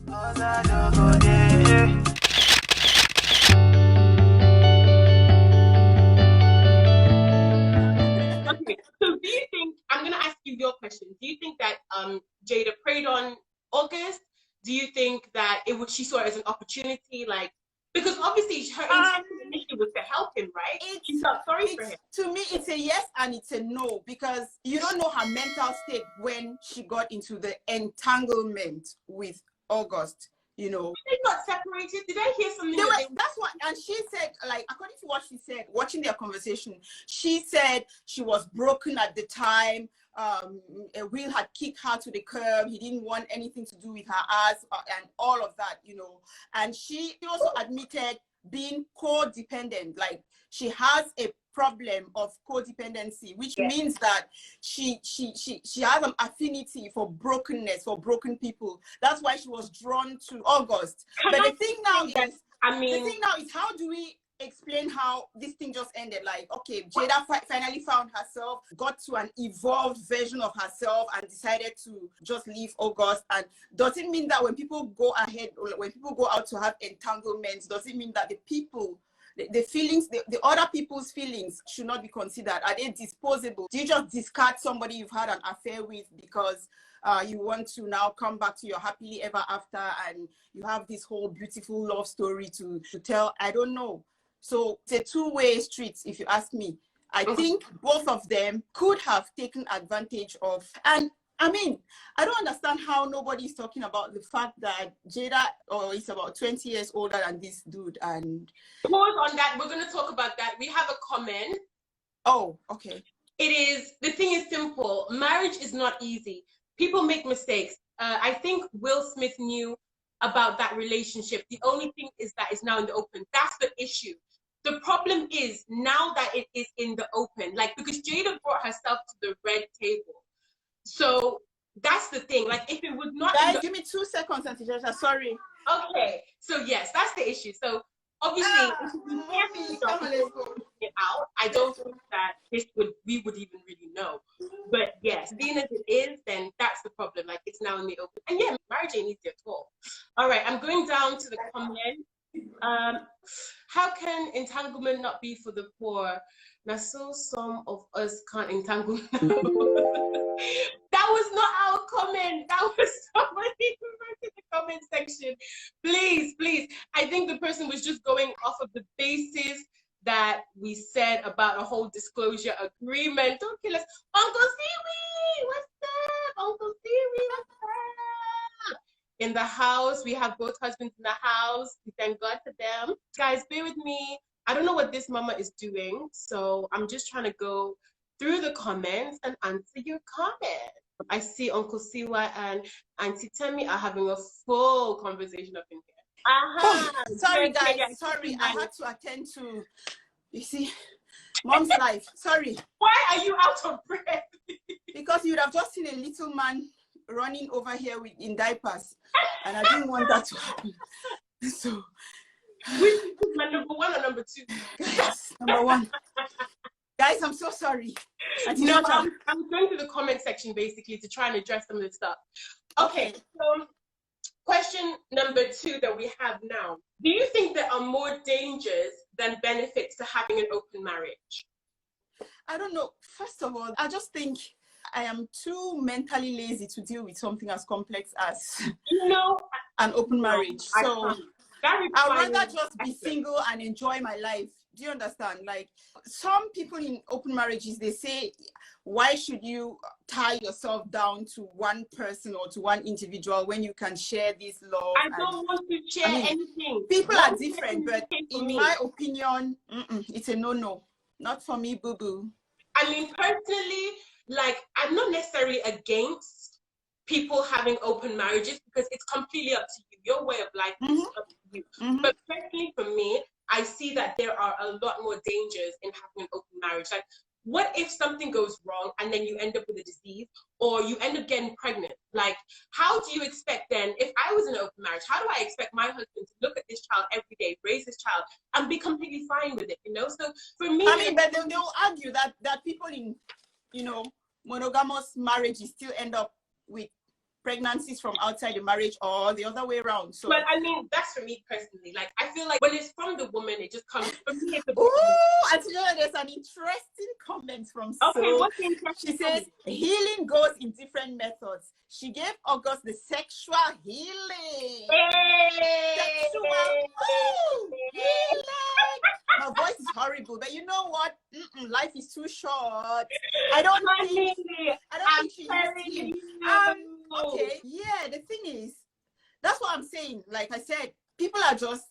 Okay, so do you think, I'm going to ask you your question. Do you think that Jada preyed on August? Do you think that she saw it as an opportunity? Like, because obviously her intention initially was to help him, right? She felt sorry for him. To me, it's a yes and it's a no, because you don't know her mental state when she got into the entanglement with August. You know, they got separated. Did I hear something? That's what, and she said, like, according to what she said, watching their conversation, she said she was broken at the time. Will had kicked her to the curb. He didn't want anything to do with her ass and all of that, you know. And she also admitted being codependent, like she has a problem of codependency, which means that she has an affinity for brokenness, for broken people. That's why she was drawn to August. But the thing now is, how do we explain how this thing just ended? Like, okay, Jada finally found herself, got to an evolved version of herself, and decided to just leave August. And does it mean that when people go ahead, or when people go out to have entanglements, does it mean that the people, the feelings, the other people's feelings should not be considered? Are they disposable? Do you just discard somebody you've had an affair with because you want to now come back to your happily ever after and you have this whole beautiful love story to tell? I don't know. So it's a two-way street, if you ask me. I think both of them could have taken advantage of, and I mean, I don't understand how nobody's talking about the fact that Jada is about 20 years older than this dude. And pause on that. We're going to talk about that. We have a comment. Oh, okay. The thing is simple. Marriage is not easy. People make mistakes. I think Will Smith knew about that relationship. The only thing is that it's now in the open. That's the issue. The problem is now that it is in the open, like, because Jada brought herself to the red table. So that's the thing. Like, if it would not, guys, give me 2 seconds, Auntie Joshua. Sorry. Okay. So yes, that's the issue. So obviously, if we it out, I don't think that we would even really know. But yes, being as it is, then that's the problem. Like, it's now in the open. And yeah, marriage ain't easy at all. All right, I'm going down to the comment. How can entanglement not be for the poor? Now, so some of us can't entangle. That was not our comment. That was somebody who wrote in the comment section. Please, please. I think the person was just going off of the basis that we said about a whole disclosure agreement. Don't kill us. Uncle Siwi, what's up? Uncle Siwi, what's up? In the house, we have both husbands in the house. We thank God for them. Guys, bear with me. I don't know what this mama is doing, so I'm just trying to go through the comments and answer your comments. I see Uncle Siwa and Auntie Temi are having a full conversation up in here. Sorry, guys. Sorry, I had to attend to, you see, mom's life. Sorry. Why are you out of breath? Because you would have just seen a little man running over here in diapers, and I didn't want that to happen. So, which is my number one or number two? Guys, number one. Guys, I'm so sorry. No, I'm going to the comment section basically to try and address some of this stuff. Okay, so question number 2 that we have now. Do you think there are more dangers than benefits to having an open marriage? I don't know. First of all, I just think I am too mentally lazy to deal with something as complex as an open marriage. So I'd rather just be single and enjoy my life. Do you understand? Like, some people in open marriages, they say, why should you tie yourself down to one person or to one individual when you can share this love? I don't want to share anything. People are different, but in my opinion, it's a no-no. Not for me, boo-boo. I mean, personally, like, I'm not necessarily against people having open marriages because it's completely up to you. Your way of life is up to you. But personally, for me, I see that there are a lot more dangers in having an open marriage. Like, what if something goes wrong and then you end up with a disease or you end up getting pregnant? Like, how do you expect then, if I was in an open marriage, how do I expect my husband to look at this child every day, raise this child, and be completely fine with it, you know? So for me... I mean, but they'll argue that people in, monogamous marriages still end up with pregnancies from outside the marriage or the other way around. So, but I mean, that's for me personally. Like, I feel like when it's from the woman, it just comes for me. It's a oh, and today there's an interesting comment from okay. So. What's the interesting? She says healing goes in different methods. She gave August the sexual healing. Sexual healing. My voice is horrible, but you know what? Life is too short. I don't think she used him. Okay, yeah, the thing is, that's what I'm saying. Like I said, people are just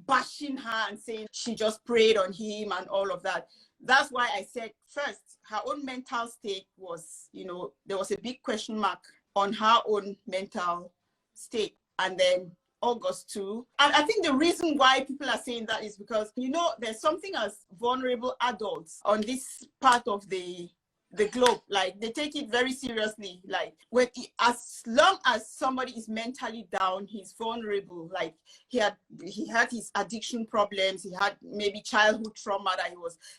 bashing her and saying she just preyed on him and all of that. That's why I said first, her own mental state was, you know, there was a big question mark on her own mental state. And then August too. And I think the reason why people are saying that is because, you know, there's something as vulnerable adults on this part of the globe. Like, they take it very seriously. Like, as long as somebody is mentally down, he's vulnerable. Like, he had his addiction problems, he had maybe childhood trauma that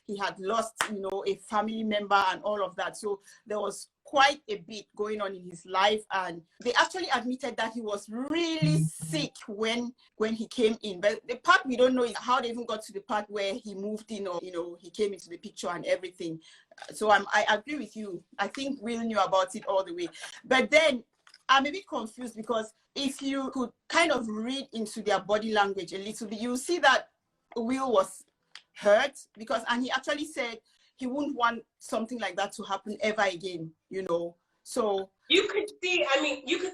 he had lost, you know, a family member and all of that. So there was quite a bit going on in his life, and they actually admitted that he was really sick when he came in. But the part we don't know is how they even got to the part where he moved in, or, you know, he came into the picture and everything. So I agree with you. I think Will knew about it all the way. But then I'm a bit confused, because if you could kind of read into their body language a little bit, you see that Will was hurt, and he actually said he wouldn't want something like that to happen ever again, you know. So you could see,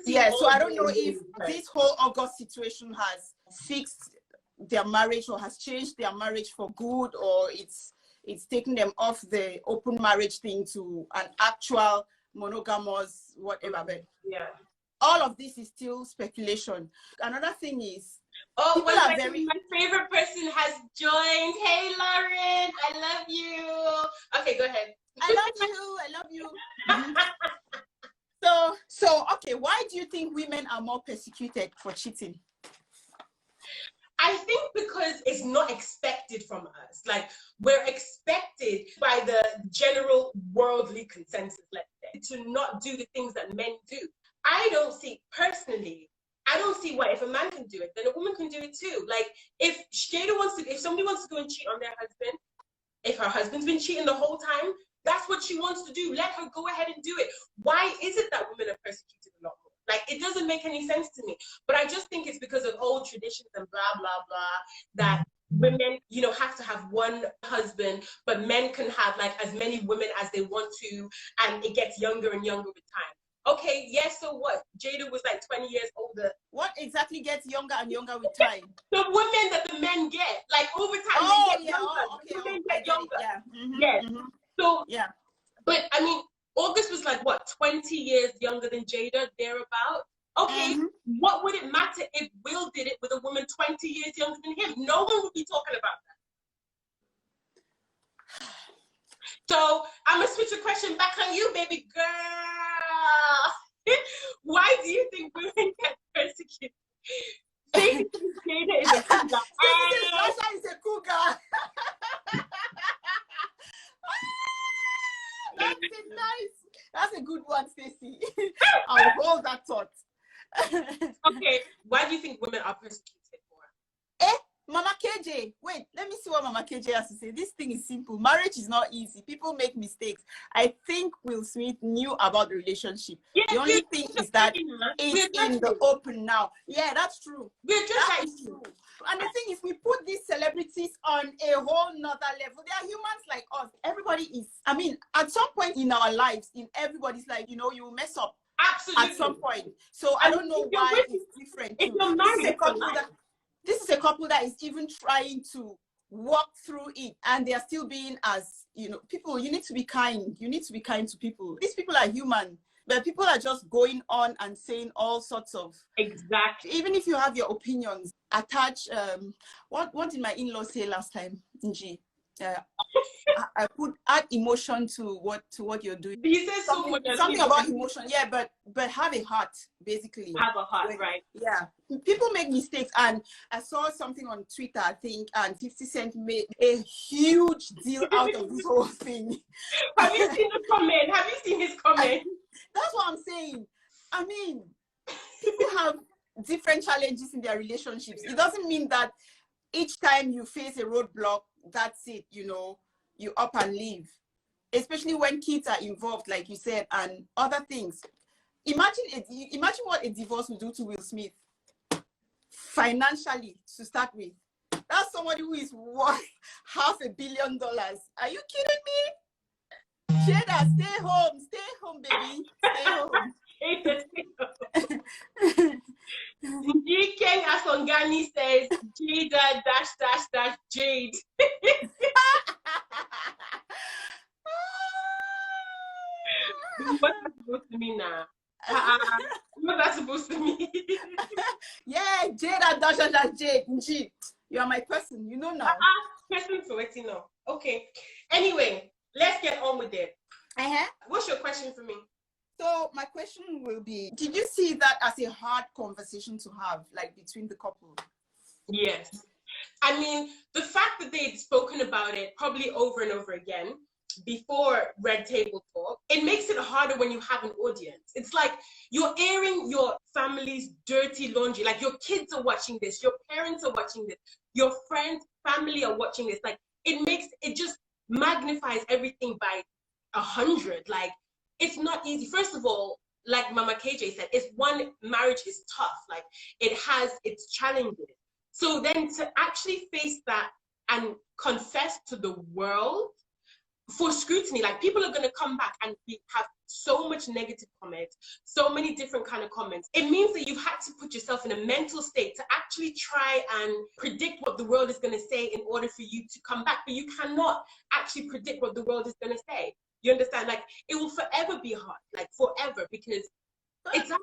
yeah, so I don't know if this whole August situation has fixed their marriage or has changed their marriage for good, or it's taken them off the open marriage thing to an actual monogamous whatever. But yeah, all of this is still speculation. Another thing is, my favorite person has joined. Hey, Lauren, I love you. Okay, go ahead. I love you. So okay, why do you think women are more persecuted for cheating? I think because it's not expected from us. Like, we're expected by the general worldly consensus, let's say, to not do the things that men do. I don't see why, if a man can do it, then a woman can do it too. Like, if somebody wants to go and cheat on their husband, if her husband's been cheating the whole time, that's what she wants to do. Let her go ahead and do it. Why is it that women are persecuted a lot more? Like, it doesn't make any sense to me. But I just think it's because of old traditions and blah, blah, blah, that women, you know, have to have one husband, but men can have like as many women as they want to, and it gets younger and younger with time. Okay, yes, so what? Jada was like 20 years older. What exactly gets younger and younger with time? The women that the men get, like, over time, they get younger. Women get younger. Yes. So, yeah. But I mean, August was like, what, 20 years younger than Jada, thereabout? Okay, what would it matter if Will did it with a woman 20 years younger than him? No one would be talking about that. So I'm going to switch the question back on you, baby girl. Why do you think women get persecuted? Jada is a cougar. Sasha is a cougar. That's nice. That's a good one, Stacey. I'll hold that thought. Okay, why do you think women are persecuted for? Mama KJ, wait, let me see what Mama KJ has to say. This thing is simple. Marriage is not easy. People make mistakes. I think Will Smith knew about the relationship. Yeah, the only thing is that it's in the open now. Yeah, that's true. That is true. And the thing is, we put these celebrities on a whole nother level. They are humans like us. Everybody is, I mean, at some point in our lives, in everybody's life, you know, you mess up. Absolutely. At some point. So I don't know why it's different. This is a couple that is even trying to walk through it, and they are still being, as, you know, people, you need to be kind. You need to be kind to people. These people are human, but people are just going on and saying all sorts of. Exactly. Even if you have your opinions, attach, what did my in-laws say last time, Nji? I could add emotion to what you're doing. He says something about emotion, yeah, but have a heart, basically. Have a heart, right? Yeah, people make mistakes, and I saw something on Twitter, I think, and 50 Cent made a huge deal out of this whole thing. Have you seen the comment? Have you seen his comment? That's what I'm saying. I mean, people have different challenges in their relationships. It doesn't mean that each time you face a roadblock, that's it, you know, you up and leave. Especially when kids are involved, like you said, and other things. Imagine what a divorce would do to Will Smith financially to start with. That's somebody who is worth $500 million. Are you kidding me? Jada, stay home, baby, stay home. GK Asongani says Jada -- Jade. What's that supposed to mean now? What's that supposed to mean? Yeah, Jada -- Jade. G, you are my person, you know now. Person for waiting now. Okay. Anyway, let's get on with it. What's your question for me? So my question will be, did you see that as a hard conversation to have, like between the couple? Yes. I mean, the fact that they'd spoken about it probably over and over again before Red Table Talk, it makes it harder when you have an audience. It's like you're airing your family's dirty laundry. Like your kids are watching this, your parents are watching this, your friends, family are watching this. Like it just magnifies everything by 100. Like, it's not easy. First of all, like Mama KJ said, marriage is tough. Like, it has its challenges. So then to actually face that and confess to the world for scrutiny, like people are going to come back and have so much negative comments, so many different kind of comments. It means that you've had to put yourself in a mental state to actually try and predict what the world is going to say in order for you to come back. But you cannot actually predict what the world is going to say. You understand? Like, it will forever be hard, like forever, because it's I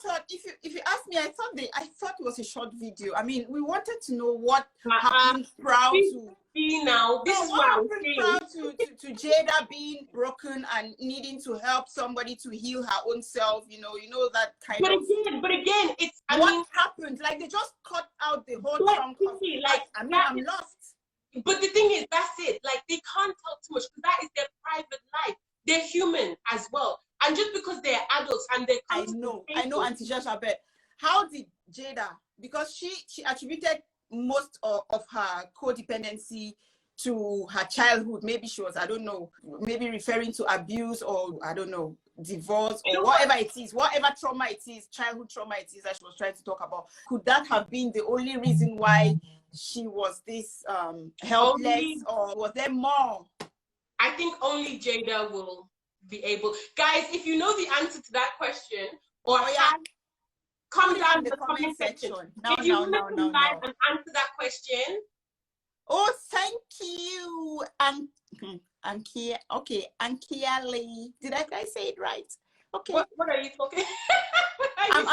thought, if you ask me, I thought it was a short video. I mean, we wanted to know what happened proud to. See now, this is what I'm saying. Proud to Jada being broken and needing to help somebody to heal her own self. You know that kind of. But again, it's what happened. Like, they just cut out the whole chunk of. Like, I mean, I'm lost. But the thing is, that's it. Like, they can't talk too much because that is their private life. They're human as well. And just because they're adults and they're I know, Auntie Joshua, but how did Jada, because she attributed most of her codependency to her childhood. Maybe she was, I don't know, maybe referring to abuse or, I don't know, divorce or whatever it is, whatever trauma it is, childhood trauma it is that she was trying to talk about. Could that have been the only reason why she was this helpless, or was there more? I think only Jada will be able. Guys, if you know the answer to that question, or come down in the comment section. If you want to live and answer that question. Oh, thank you, Ankia. Okay, Ankia Lee. Did I say it right? Okay. What are you talking? I'm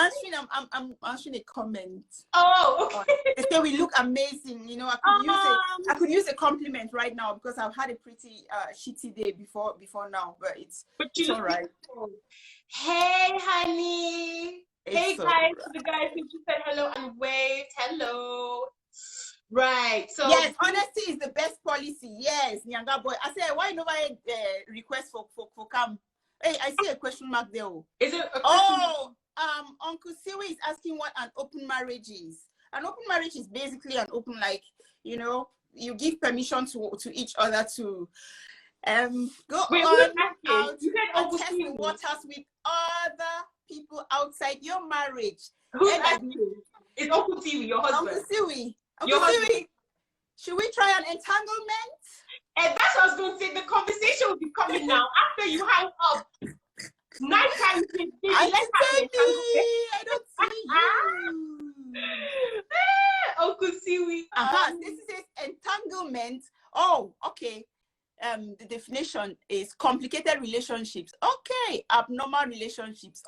answering a comment. Oh, okay. They say we look amazing. You know, I could use a compliment right now because I've had a pretty shitty day before now, but it's all right. Hey, honey. Hey, guys. To the guys who just said hello and waved. Hello. Right. So yes, honesty is the best policy. Yes, Nyanga boy. I said, why nobody request for come? Hey, I see a question mark there. Is it a question? Uncle Siwi is asking what an open marriage is. An open marriage is basically an open, like, you know, you give permission to each other to go on out and test the waters with other people outside your marriage. Who's asking? It's Uncle Siwi, your husband. Uncle Siwi. Uncle Siwi, should we try an entanglement? And that's what I was going to say. The conversation will be coming now after you hang up. Nighttime. I don't see you. Uncle Siwi. This is entanglement. Oh, okay. The definition is complicated relationships. Okay, abnormal relationships.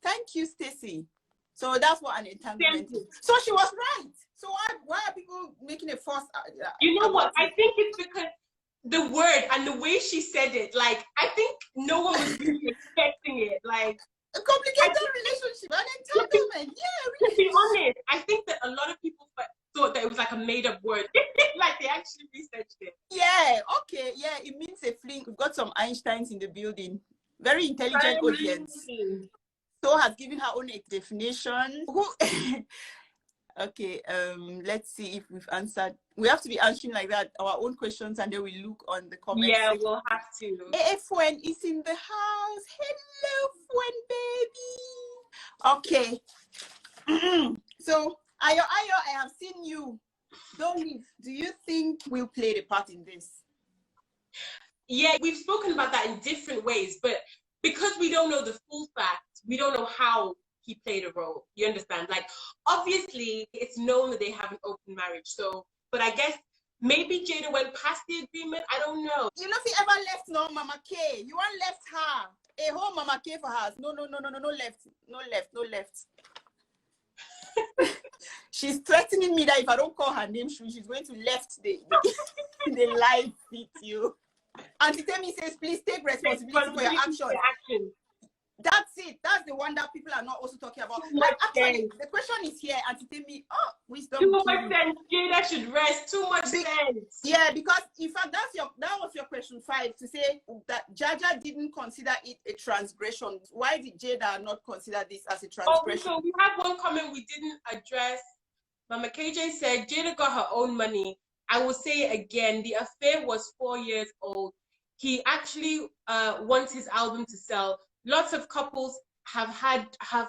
Thank you, Stacy. So that's what an entanglement is. So she was right. So why are people making a fuss? You know what? I think it's because the word and the way she said it, like, I think no one was really expecting it. Like, a complicated relationship, an entanglement. Yeah, really. To be honest, I think that a lot of people thought that it was like a made-up word. Like, they actually researched it. Yeah, okay. Yeah, it means a fling. We've got some Einsteins in the building. Very intelligent audience. Crystal has given her own definition. Who? Okay, let's see if we've answered. We have to be answering like that, our own questions, and then we look on the comments. Yeah, section. we'll have to. Fwen is in the house. Hello, Fwen baby. Okay. So, Ayo, I have seen you. Don't leave. Do you think we'll play the part in this? Yeah, we've spoken about that in different ways, but because we don't know the full facts, we don't know how he played a role. You understand? Like, obviously, it's known that they have an open marriage. So, but I guess maybe Jada went past the agreement. I don't know. You know, if he ever left, no, Mama K. You want left her. A whole Mama K for her. No left. No left. No left. She's threatening me that if I don't call her name, she's going to left the live with you. Auntie Temi says, please take responsibility for your actions. That's it. That's the one that people are not also talking about. Like, actually, the question is here, Auntie Temi. Oh, wisdom. Too much sense. Jada should rest. Too much sense. Yeah, because in fact, that was your question 5, to say that Jaja didn't consider it a transgression. Why did Jada not consider this as a transgression? Oh, so we have one comment we didn't address. Mama KJ said Jada got her own money. I will say it again. The affair was 4 years old. He actually wants his album to sell. Lots of couples have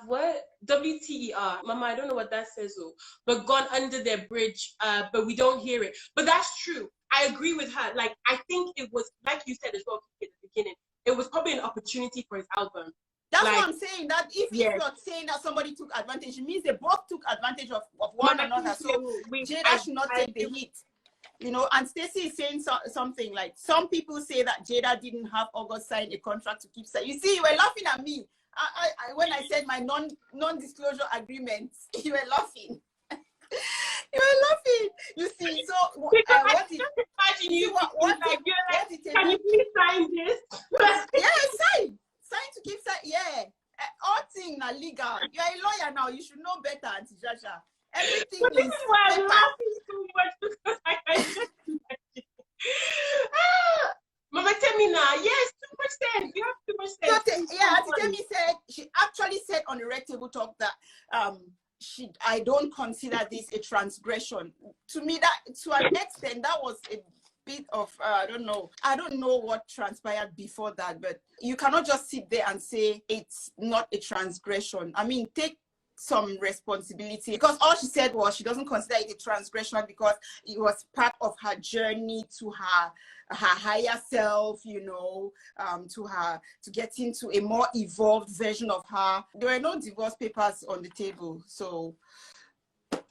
what? WTER. Mama, I don't know what that says, though. But gone under their bridge, but we don't hear it. But that's true. I agree with her. Like, I think it was, like you said as well at the beginning, it was probably an opportunity for his album. That's what I'm saying. That if you're saying that somebody took advantage, it means they both took advantage of one another. So Jada should not take the hit. You know, and Stacey is saying something like, some people say that Jada didn't have August sign a contract to keep. You see, you were laughing at me. When I said my non-disclosure agreement, you were laughing. You were laughing. You see, so what did can you please sign this? Yeah, sign to keep sign. Yeah, all things are legal. You're a lawyer now. You should know better, Auntie Jaja. Everything but this is why I'm laughing so much, because I just Mama Temi now, yes, too much sense. You have too much sense. So, yeah, Auntie Temi said, she actually said on the Red Table Talk that I don't consider this a transgression. To me, that to an extent, that was a bit of I don't know what transpired before that, but you cannot just sit there and say it's not a transgression. I mean, take some responsibility, because all she said was she doesn't consider it a transgression because it was part of her journey to her higher self, you know, to get into a more evolved version of her. There were no divorce papers on the table, so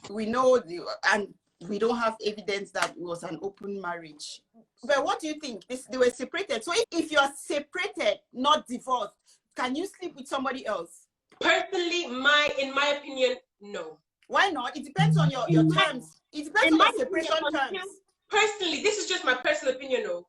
we know and we don't have evidence that it was an open marriage. But what do you think? They were separated. So if you are separated, not divorced, can you sleep with somebody else? Personally, in my opinion, no. Why not? It depends on your terms. It depends on your separation terms. Personally, this is just my personal opinion, though.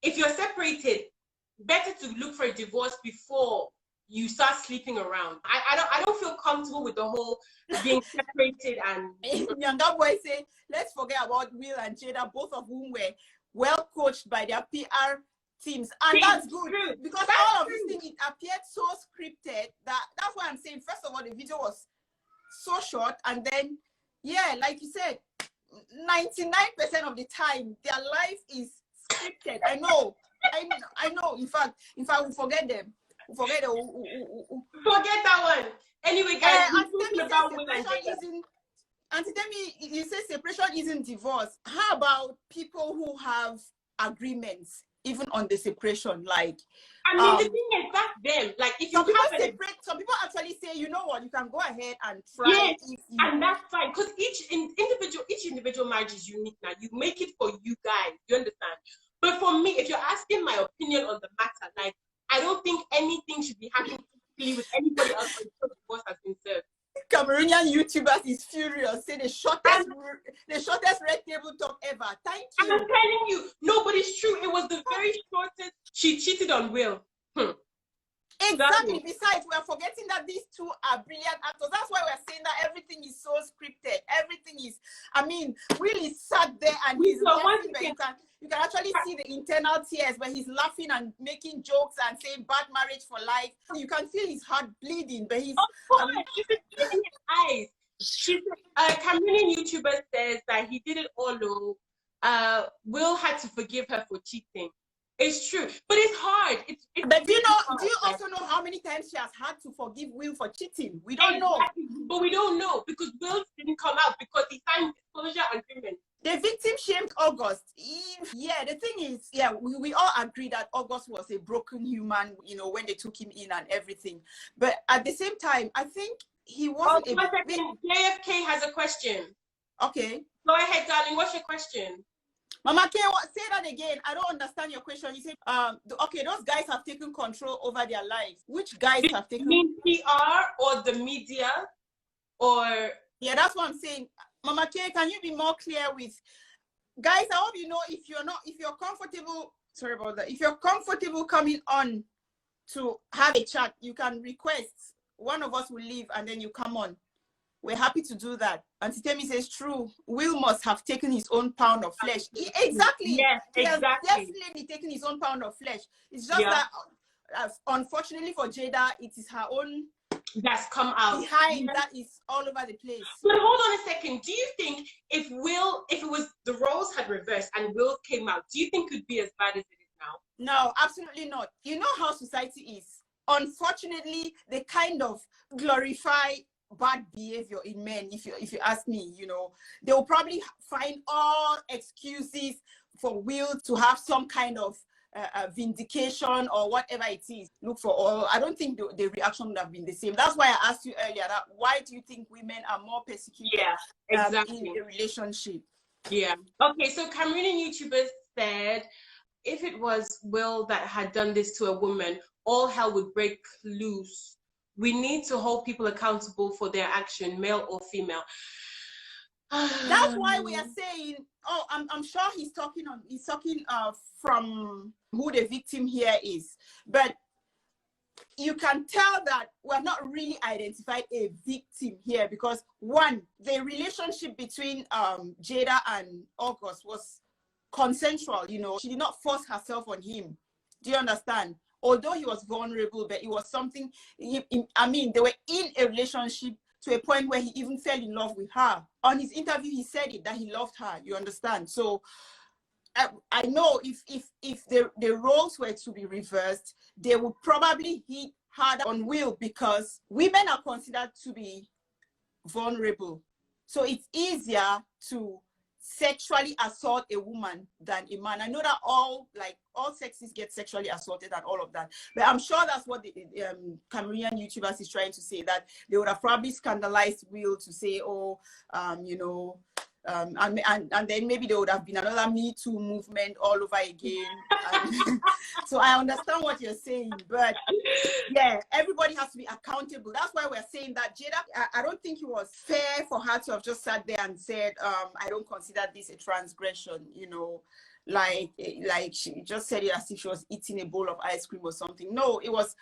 If you're separated, better to look for a divorce before you start sleeping around. I don't feel comfortable with the whole being separated and Younger boy say, let's forget about Will and Jada, both of whom were well coached by their PR teams, and that's good, because all of these things, it appeared so scripted that's why I'm saying, first of all, the video was so short, and then like you said, 99% of the time their life is scripted. I know. In fact we forget them. Forget that one. Anyway, guys, Auntie Temi, you say separation isn't divorce. How about people who have agreements even on the separation? Like, I mean, the thing is, that's them. Like, if you some people actually say, you know what, you can go ahead and try. Yes, and that's fine, because each individual marriage is unique. Now, you make it for you guys. You understand? But for me, if you're asking my opinion on the matter, like, I don't think anything should be happening with anybody else until the divorce has been served. Cameroonian YouTubers is furious. Say the shortest Red Table Talk ever. Thank you. I'm telling you, nobody's true. It was the very shortest. She cheated on Will. Exactly. Besides, we're forgetting that these two are brilliant actors. That's why we're saying that everything is so scripted. Everything is, I mean, Will is sat there and he's laughing, but you can actually see the internal tears where he's laughing and making jokes and saying bad marriage for life. You can feel his heart bleeding, but he's... Of course, you can see it in his eyes. A Cameroonian YouTuber says that he did it all low. Will had to forgive her for cheating. It's true, but it's hard. But do you also know how many times she has had to forgive Will for cheating? We don't know. But we don't know because Will didn't come out because he signed disclosure agreement. The victim shamed August. Yeah, the thing is, yeah, we all agree that August was a broken human, you know, when they took him in and everything. But at the same time, I think he wasn't a second. JFK has a question. Okay. Go ahead, darling. What's your question? Mama K, say that again. I don't understand your question. You said, okay, those guys have taken control over their lives. Which guys have taken? You mean PR or the media, or? Yeah, that's what I'm saying. Mama K, can you be more clear with guys? I hope you know if you're comfortable. Sorry about that. If you're comfortable coming on to have a chat, you can request. One of us will leave and then you come on. We're happy to do that. And Titemi says, true, Will must have taken his own pound of flesh. Exactly. Yes, he exactly. has definitely taken his own pound of flesh. It's just that, unfortunately for Jada, it is her own that's come out behind that is all over the place. But hold on a second. Do you think if it was the roles had reversed and Will came out, do you think it would be as bad as it is now? No, absolutely not. You know how society is. Unfortunately, they kind of glorify bad behavior in men. If you ask me, you know, they will probably find all excuses for Will to have some kind of vindication or whatever it is. Look for all. I don't think the reaction would have been the same. That's why I asked you earlier that why do you think women are more persecuted exactly. in a relationship? Yeah. Okay, so Cameroonian YouTubers said if it was Will that had done this to a woman, all hell would break loose. We need to hold people accountable for their action, male or female. That's why we are saying, oh, I'm sure he's talking from who the victim here is. But you can tell that we're not really identified a victim here because one, the relationship between Jada and August was consensual, you know. She did not force herself on him. Do you understand? Although he was vulnerable, but it was something, I mean, they were in a relationship to a point where he even fell in love with her. On his interview, he said it, that he loved her, you understand? So I know if the roles were to be reversed, they would probably hit harder on Will because women are considered to be vulnerable. So it's easier to sexually assault a woman than a man. I know that all sexists get sexually assaulted and all of that, but I'm sure that's what the Cameroonian YouTubers is trying to say, that they would have probably scandalized Will to say, oh, you know, and then maybe there would have been another Me Too movement all over again. So I understand what you're saying, but yeah, everybody has to be accountable. That's why we're saying that Jada, I don't think it was fair for her to have just sat there and said, I don't consider this a transgression, you know, like she just said it as if she was eating a bowl of ice cream or something. No, it was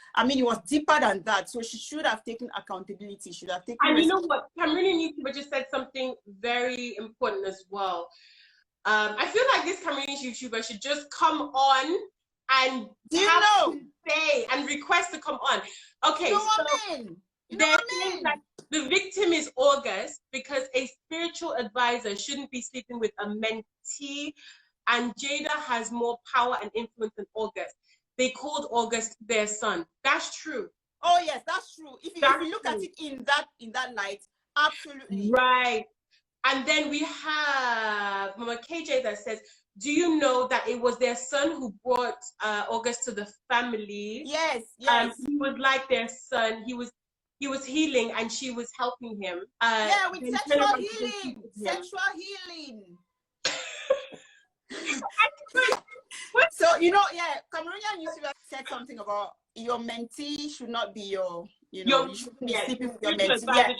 deeper than that. So she should have taken accountability. Should have taken. And you know what? Cameroonian YouTuber just said something very important as well. I feel like this Cameroonian YouTuber should just come on and say and request to come on. Okay, they're saying that the victim is August because a spiritual advisor shouldn't be sleeping with a mentee, and Jada has more power and influence than August. They called August their son. That's true. Oh yes, that's true. If you look at it in that light, absolutely. Right. And then we have Mama KJ that says, do you know that it was their son who brought August to the family? Yes. He was like their son. He was healing and she was helping him. With sexual healing. Sexual healing. So, you know, Cameroonian YouTuber said something about your mentee should not be you shouldn't be sleeping with your mentee. Yeah,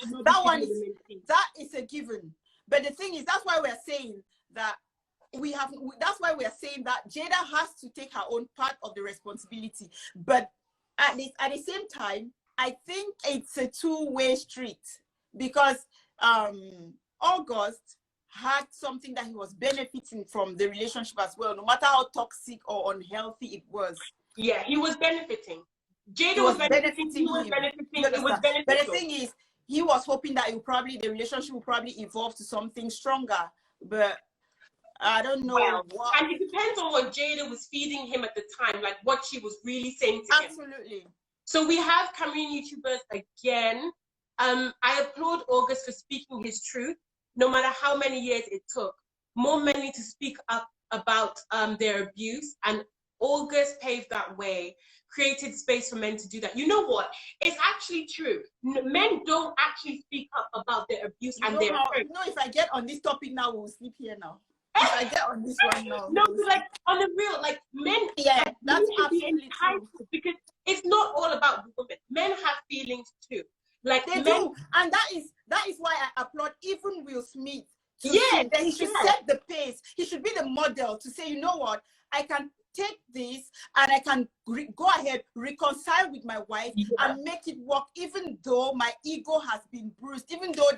that is a given. But the thing is, that's why we're saying that Jada has to take her own part of the responsibility. But at the same time, I think it's a two-way street because August had something that he was benefiting from the relationship as well, no matter how toxic or unhealthy it was. Yeah, he was benefiting. Jada was was benefiting. He was benefiting. It was beneficial. But the thing is, he was hoping that the relationship will probably evolve to something stronger. But I don't know. Well, and it depends on what Jada was feeding him at the time, like what she was really saying to him. Absolutely. So we have Cameroon YouTubers again. I applaud August for speaking his truth, no matter how many years it took. More men need to speak up about their abuse, and August paved that way, created space for men to do that. You know what? It's actually true. Men don't actually speak up about their abuse and their hurt. You know, if I get on this topic now, we'll sleep here now. If I get on this one now. No, like on the real, like men, yeah, that's absolutely true. Because it's not all about the women. Men have feelings too. Like they do, and that is why I applaud even Will Smith. Yeah, that he should set the pace. He should be the model to say, you know what, I can take this and I can go ahead, reconcile with my wife and make it work, even though my ego has been bruised, even though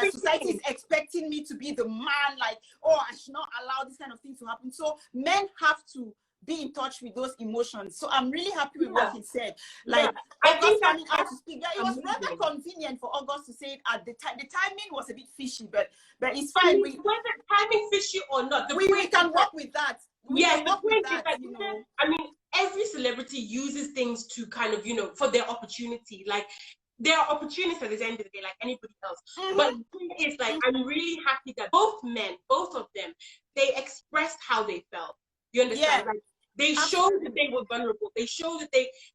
society is expecting me to be the man, like, oh, I should not allow this kind of thing to happen. So men have to be in touch with those emotions. So I'm really happy with what he said. Like, I think coming out to speak. Yeah, it was rather convenient for August to say it at the time. The timing was a bit fishy, but it's fine. Whether timing fishy or not, we can work with that. Yes, the point is that, you know, I mean, every celebrity uses things to kind of, you know, for their opportunity. Like, there are opportunities at the end of the day, like anybody else. But it's like, I'm really happy that both men, both of them, they expressed how they felt. You understand? Yeah. Like, they showed that they were vulnerable. They showed that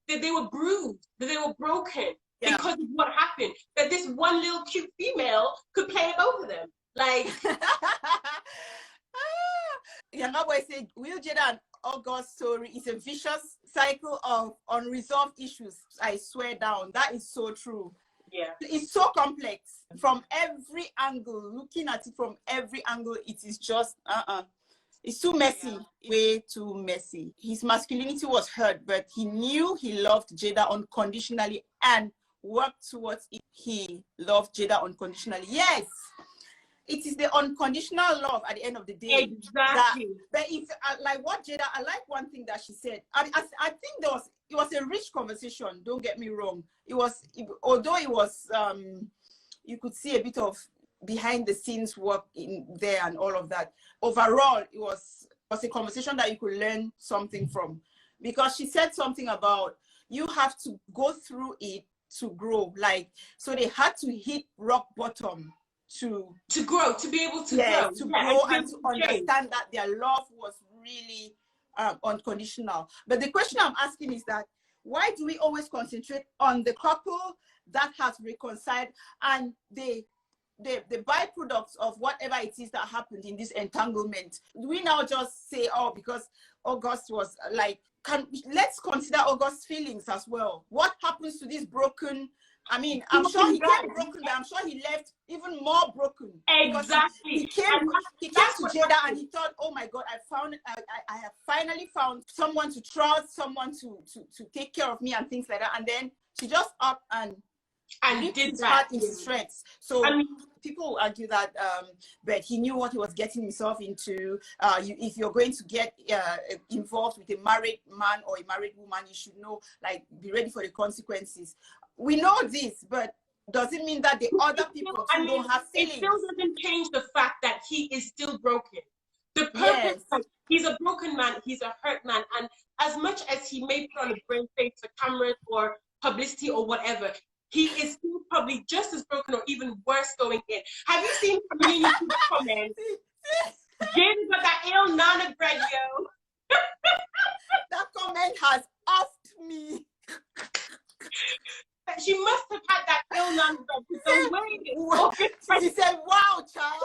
they were bruised, that they were broken because of what happened. That this one little cute female could play both of them. Like, JOEBOY said, Will, Jada and August story is a vicious cycle of unresolved issues. I swear down. That is so true. Yeah. It's so complex from every angle. Looking at it from every angle, it is just it's too messy, way too messy. His masculinity was hurt, but he knew he loved Jada unconditionally and worked towards it. He loved Jada unconditionally. Yes, it is the unconditional love at the end of the day. Exactly. But it's like what Jada, I like one thing that she said. I think it was a rich conversation. Don't get me wrong. Although it was, you could see a bit of behind the scenes work in there and all of that. Overall, it was a conversation that you could learn something from, because she said something about you have to go through it to grow. Like, so they had to hit rock bottom to grow, to be able to grow, and to understand that their love was really unconditional. But the question I'm asking is that, why do we always concentrate on the couple that has reconciled and the byproducts of whatever it is that happened in this entanglement? Do we now just say, oh, because August was like, let's consider August's feelings as well. What happens to this broken? I mean, I'm sure he came broken, but I'm sure he left even more broken. Exactly. He came to Jada and he thought, oh my God, I have finally found someone to trust, someone to take care of me and things like that. And then she just up and did that into shreds. So I mean, people argue that, but he knew what he was getting himself into. If you're going to get involved with a married man or a married woman, you should know, like, be ready for the consequences. We know this, but does it mean that the other people don't have feelings? It still doesn't change the fact that he is still broken. The purpose, he's a broken man, he's a hurt man, and as much as he may put on a brave face for cameras or publicity or whatever, he is still probably just as broken or even worse going in. Have you seen community comments? James got that ill nana bread, yo. That comment has offed me. She must have had that ill nana bread. She said, wow, child.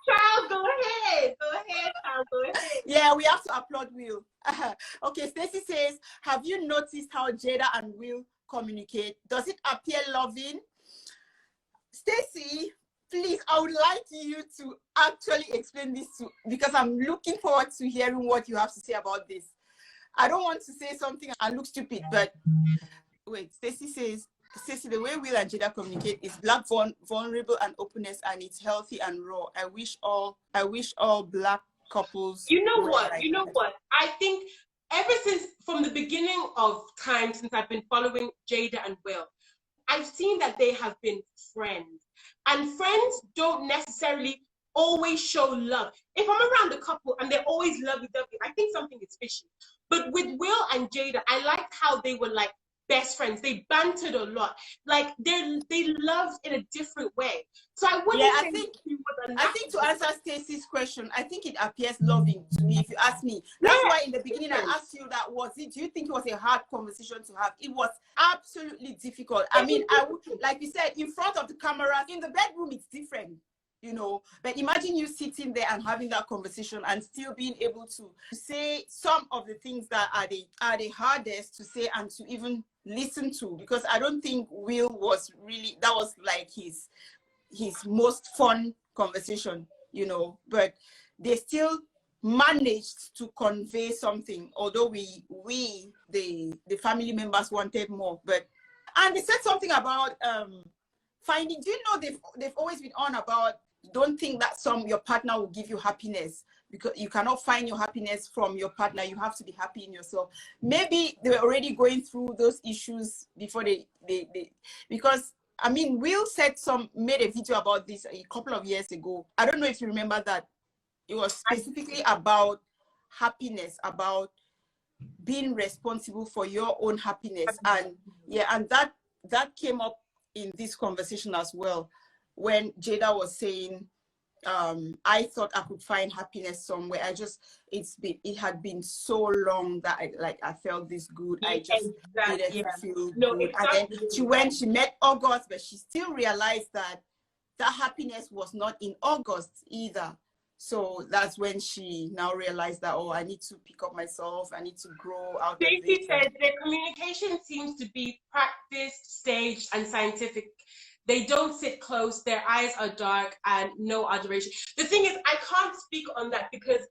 Child, go ahead. Go ahead, child, go ahead. Yeah, we have to applaud Will. Okay, Stacey says, have you noticed how Jada and Will communicate? Does it appear loving? Stacey, please, I would like you to actually explain this because I'm looking forward to hearing what you have to say about this. I don't want to say something and look stupid, but wait, Stacey says, Ceci, the way Will and Jada communicate is black, vulnerable and openness, and it's healthy and raw. I wish all black couples. You know what? Like you know that. what? I think ever since from the beginning of time, since I've been following Jada and Will, I've seen that they have been friends, and friends don't necessarily always show love. If I'm around a couple and they're always lovey-dovey, I think something is fishy. But with Will and Jada, I liked how they were like best friends. They bantered a lot. Like they loved in a different way. So I wouldn't Yeah, say I think to answer Stacey's question, I think it appears loving to me, if you ask me. That's why in the beginning I asked you that, do you think it was a hard conversation to have? It was absolutely difficult. I mean, I would, like you said, in front of the camera, in the bedroom, it's different, you know. But imagine you sitting there and having that conversation and still being able to say some of the things that are the hardest to say and to even listen to, because I don't think Will was really, that was like his most fun conversation, you know, but they still managed to convey something, although we the family members wanted more. But and they said something about finding, do you know, they've always been on about, don't think that your partner will give you happiness, because you cannot find your happiness from your partner. You have to be happy in yourself. Maybe they were already going through those issues before they because I mean, Will made a video about this a couple of years ago. I don't know if you remember that. It was specifically about happiness, about being responsible for your own happiness. And yeah, and that came up in this conversation as well, when Jada was saying, I thought I could find happiness somewhere. It had been so long that I felt this good. I just needed to feel good. And then she met August, but she still realized that happiness was not in August either. So that's when she now realized that, oh, I need to pick up myself. I need to grow out of this. Stacey said their communication seems to be practiced, staged, and scientific. They don't sit close, their eyes are dark, and no adoration. The thing is, I can't speak on that because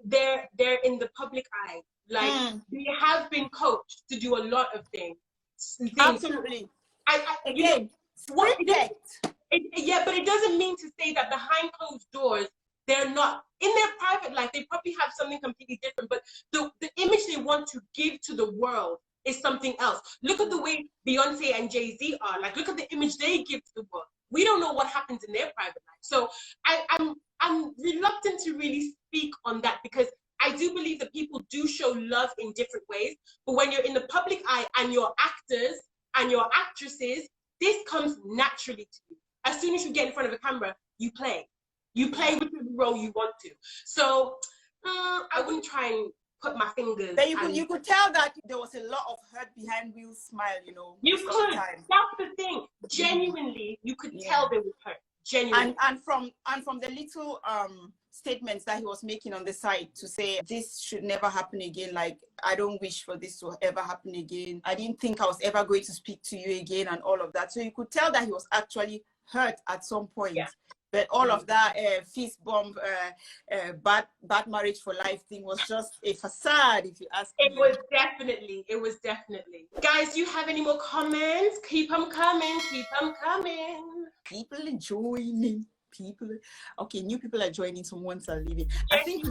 they're in the public eye. Like, they have been coached to do a lot of things. Absolutely. Again, yeah, but it doesn't mean to say that behind closed doors, they're not, in their private life, they probably have something completely different, but the image they want to give to the world is something else. Look at the way Beyonce and Jay-Z are. Like, look at the image they give to the world. We don't know what happens in their private life. So I'm reluctant to really speak on that, because I do believe that people do show love in different ways. But when you're in the public eye and your actors and your actresses, this comes naturally to you. As soon as you get in front of a camera, you play. You play with the role you want to. So I wouldn't try and put my fingers. But you could tell that there was a lot of hurt behind Will's smile, you know. You could. That's the thing. Genuinely, you could tell they were hurt. Genuinely. And from the little statements that he was making on the side to say, this should never happen again. Like, I don't wish for this to ever happen again. I didn't think I was ever going to speak to you again, and all of that. So you could tell that he was actually hurt at some point. Yeah. But all of that fist bump, bad marriage for life thing was just a facade, if you ask me. It was definitely. Guys, do you have any more comments? Keep them coming, keep them coming. People are joining. Okay, new people are joining, some ones are leaving. I think